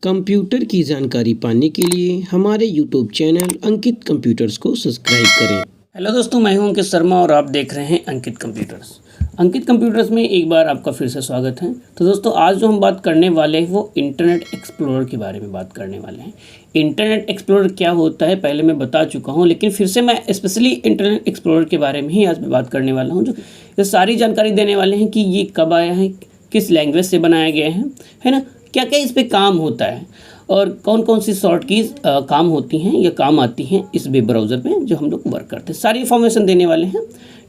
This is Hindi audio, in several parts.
कंप्यूटर की जानकारी पाने के लिए हमारे यूट्यूब चैनल अंकित कंप्यूटर्स को सब्सक्राइब करें। हेलो दोस्तों, मैं हूं अंकित शर्मा और आप देख रहे हैं अंकित कंप्यूटर्स। अंकित कंप्यूटर्स में एक बार आपका फिर से स्वागत है। तो दोस्तों, आज जो हम बात करने वाले हैं वो इंटरनेट एक्सप्लोरर के बारे में बात करने वाले हैं। इंटरनेट एक्सप्लोरर क्या होता है पहले मैं बता चुका हूँ, लेकिन फिर से मैं स्पेशली इंटरनेट एक्सप्लोरर के बारे में ही आज मैं बात करने वाला हूँ, जो ये सारी जानकारी देने वाले हैं कि ये कब आया है, किस लैंग्वेज से बनाया गया है ना, क्या क्या इस पर काम होता है और कौन कौन सी शॉर्ट कीज़ काम होती हैं या काम आती हैं इस वेब ब्राउज़र पे जो हम लोग वर्क करते हैं। सारी इन्फॉर्मेशन देने वाले हैं,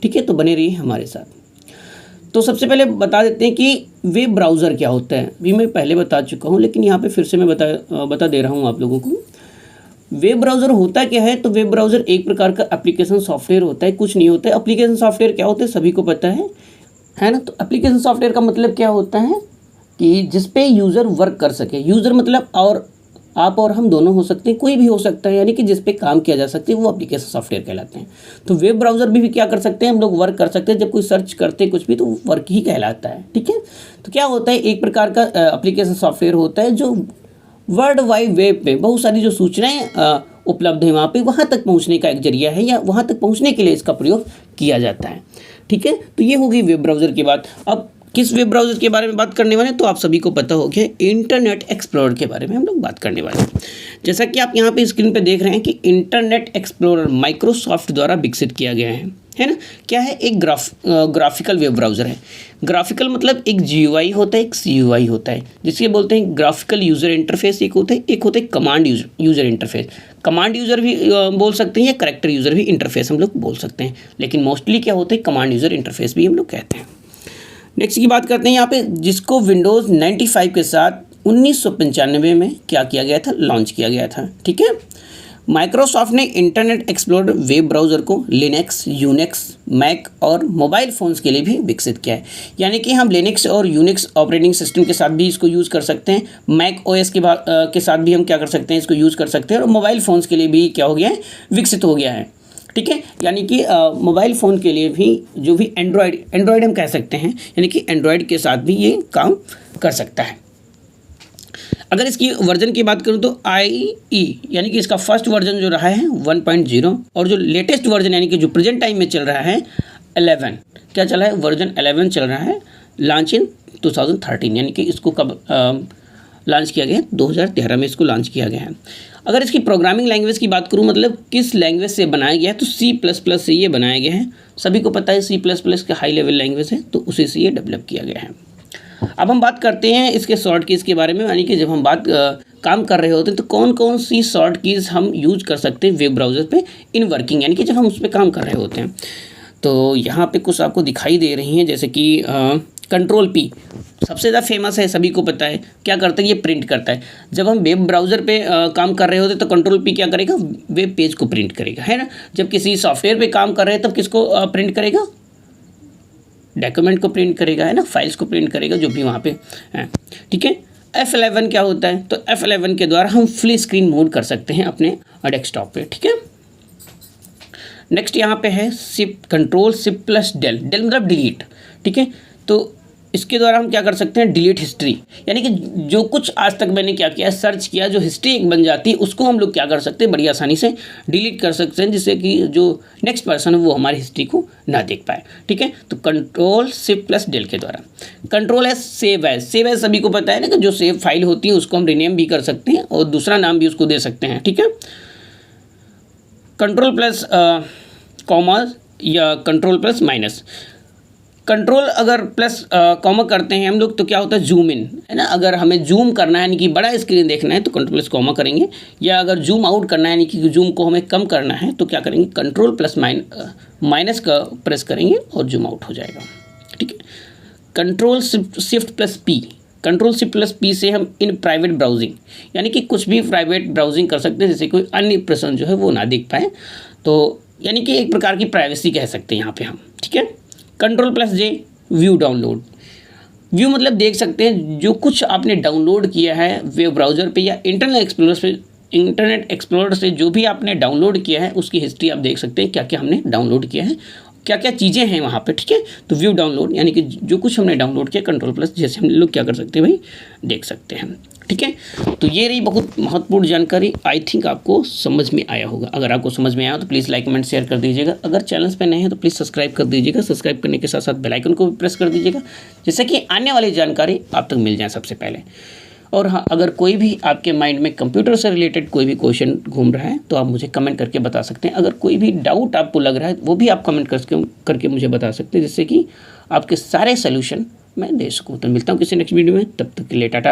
ठीक है। तो बने रहिए हमारे साथ। तो सबसे पहले बता देते हैं कि वेब ब्राउज़र क्या होता है। भी मैं पहले बता चुका हूँ, लेकिन यहाँ पे फिर से मैं बता दे रहा हूँ आप लोगों को। वेब ब्राउज़र होता क्या है? तो वेब ब्राउज़र एक प्रकार का एप्लीकेशन सॉफ्टवेयर होता है, कुछ नहीं होता है। एप्लीकेशन सॉफ्टवेयर क्या होता है सभी को पता है ना। तो एप्लीकेशन सॉफ्टवेयर का मतलब क्या होता है कि जिस पे यूज़र वर्क कर सके। यूज़र मतलब और आप और हम दोनों हो सकते हैं, कोई भी हो सकता है, यानी कि जिस पे काम किया जा सकता है वो एप्लीकेशन सॉफ्टवेयर कहलाते हैं। तो वेब ब्राउज़र भी क्या कर सकते हैं हम लोग, वर्क कर सकते हैं। जब कोई सर्च करते हैं कुछ भी तो वर्क ही कहलाता है, ठीक है। तो क्या होता है, एक प्रकार का एप्लीकेशन सॉफ्टवेयर होता है जो वर्ल्ड वाइड वेब पे बहुत सारी जो सूचनाएँ उपलब्ध हैं वहाँ पे, वहाँ तक पहुँचने का एक जरिया है या वहाँ तक पहुँचने के लिए इसका प्रयोग किया जाता है, ठीक है। तो ये होगी वेब ब्राउज़र की बात। अब किस वेब ब्राउज़र के बारे में बात करने वाले हैं तो आप सभी को पता हो गया, इंटरनेट एक्सप्लोरर के बारे में हम लोग बात करने वाले हैं। जैसा कि आप यहाँ पे स्क्रीन पे देख रहे हैं कि इंटरनेट एक्सप्लोरर माइक्रोसॉफ्ट द्वारा विकसित किया गया है ना। क्या है? एक ग्राफिकल वेब ब्राउज़र है। ग्राफिकल मतलब एक GUI होता है, एक CUI होता है, जिसके बोलते हैं ग्राफिकल यूज़र इंटरफेस। एक होता है command user interface. Command user भी बोल सकते हैं या करैक्टर यूज़र भी इंटरफेस हम लोग बोल सकते हैं, लेकिन मोस्टली क्या होता है कमांड यूज़र इंटरफेस भी हम लोग कहते हैं। नेक्स्ट की बात करते हैं यहाँ पे, जिसको विंडोज़ 95 के साथ 1995 में क्या किया गया था, लॉन्च किया गया था, ठीक है। माइक्रोसॉफ्ट ने इंटरनेट एक्सप्लोरर वेब ब्राउज़र को लिनक्स, यूनिक्स, मैक और मोबाइल फ़ोन्स के लिए भी विकसित किया है। यानी कि हम लिनक्स और यूनिक्स ऑपरेटिंग सिस्टम के साथ भी इसको यूज़ कर सकते हैं, मैक OS के साथ भी हम क्या कर सकते हैं, इसको यूज़ कर सकते हैं, और मोबाइल फ़ोन्स के लिए भी क्या हो गया है, विकसित हो गया है, ठीक है। यानी कि मोबाइल फ़ोन के लिए भी जो भी एंड्रॉयड हम कह सकते हैं, यानी कि एंड्रॉयड के साथ भी ये काम कर सकता है। अगर इसकी वर्जन की बात करूं तो IE यानी कि इसका फर्स्ट वर्जन जो रहा है 1.0, और जो लेटेस्ट वर्जन यानी कि जो प्रेजेंट टाइम में चल रहा है 11, क्या चला है, वर्जन 11 चल रहा है। लॉन्च इन 2013, यानी कि इसको कब लॉन्च किया गया है, 2013 में इसको लॉन्च किया गया है। अगर इसकी प्रोग्रामिंग लैंग्वेज की बात करूं, मतलब किस लैंग्वेज से बनाया गया है, तो C++ से ये बनाया गया है। सभी को पता है C++ का हाई लेवल लैंग्वेज है, तो उसी से ये डेवलप किया गया है। अब हम बात करते हैं इसके शॉर्ट कीज़ के बारे में, यानी कि जब हम काम कर रहे होते हैं तो कौन कौन सी शॉर्ट कीज़ हम यूज कर सकते हैं वेब ब्राउज़र पे इन वर्किंग, यानी कि जब हम उस पर काम कर रहे होते हैं। तो यहाँ पे कुछ आपको दिखाई दे रही हैं, जैसे कि Ctrl+P सबसे ज़्यादा फेमस है, सभी को पता है। क्या करता है, ये प्रिंट करता है। जब हम वेब ब्राउज़र पे काम कर रहे होते हैं तो Ctrl+P क्या करेगा, वेब पेज को प्रिंट करेगा, है ना। जब किसी सॉफ्टवेयर पे काम कर रहे हैं तब किसको प्रिंट करेगा, डॉक्यूमेंट को प्रिंट करेगा, है ना, फाइल्स को प्रिंट करेगा जो भी वहाँ पे है, ठीक है। F11 क्या होता है, तो F11 के द्वारा हम फुल स्क्रीन मोड कर सकते हैं अपने डेस्कटॉप पे, ठीक है। नेक्स्ट यहाँ पे है Ctrl+Shift+Del, डेल मतलब डिलीट, ठीक है। तो इसके द्वारा हम क्या कर सकते हैं, डिलीट हिस्ट्री, यानी कि जो कुछ आज तक मैंने क्या किया, सर्च किया, जो हिस्ट्री एक बन जाती है उसको हम लोग क्या कर सकते हैं, बड़ी आसानी से डिलीट कर सकते हैं, जिससे कि जो नेक्स्ट पर्सन है वो हमारी हिस्ट्री को ना देख पाए, ठीक है। तो Ctrl+Shift+Del के द्वारा। कंट्रोल है सेव एज सभी को पता है ना कि जो सेव फाइल होती है उसको हम रीनेम भी कर सकते हैं और दूसरा नाम भी उसको दे सकते हैं, ठीक है। Ctrl+, या Ctrl+-। कंट्रोल अगर प्लस कॉमा करते हैं हम लोग तो क्या होता है, जूम इन, है ना। अगर हमें जूम करना है यानी कि बड़ा स्क्रीन देखना है तो Ctrl+, करेंगे, या अगर जूम आउट करना है यानी कि जूम को हमें कम करना है तो क्या करेंगे, Ctrl+- का प्रेस करेंगे और जूम आउट हो जाएगा, ठीक है। Ctrl+Shift+P से हम इन प्राइवेट ब्राउजिंग, यानी कि कुछ भी प्राइवेट ब्राउजिंग कर सकते हैं, जैसे कोई अन्य पर्सन जो है वो ना देख पाए, तो यानी कि एक प्रकार की प्राइवेसी कह सकते हैं यहाँ पे हम, ठीक है। Ctrl+J view download. व्यू मतलब देख सकते हैं जो कुछ आपने डाउनलोड किया है वेब ब्राउज़र पे या इंटरनेट एक्सप्लोरर से जो भी आपने डाउनलोड किया है उसकी हिस्ट्री आप देख सकते हैं, क्या क्या हमने डाउनलोड किया है, क्या क्या चीज़ें हैं वहाँ पे, ठीक है। तो व्यू डाउनलोड यानी कि जो कुछ हमने डाउनलोड किया Ctrl+ जैसे हम लोग क्या कर सकते हैं भाई, देख सकते हैं। ठीक है, तो ये रही बहुत महत्वपूर्ण जानकारी। आई थिंक आपको समझ में आया होगा। अगर आपको समझ में आया तो प्लीज़ लाइक कमेंट शेयर कर दीजिएगा। अगर चैनल पे नए हैं तो प्लीज़ सब्सक्राइब कर दीजिएगा। सब्सक्राइब करने के साथ साथ बेल आइकन को भी प्रेस कर दीजिएगा, जिससे कि आने वाली जानकारी आप तक मिल जाए सबसे पहले। और हाँ, अगर कोई भी आपके माइंड में कंप्यूटर से रिलेटेड कोई भी क्वेश्चन घूम रहा है तो आप मुझे कमेंट करके बता सकते हैं। अगर कोई भी डाउट आपको लग रहा है वो भी आप कमेंट करके मुझे बता सकते हैं, जिससे कि आपके सारे सोल्यूशन मैं दे सकूँ। तो मिलता हूँ किसी नेक्स्ट वीडियो में, तब तक के लिए टाटा।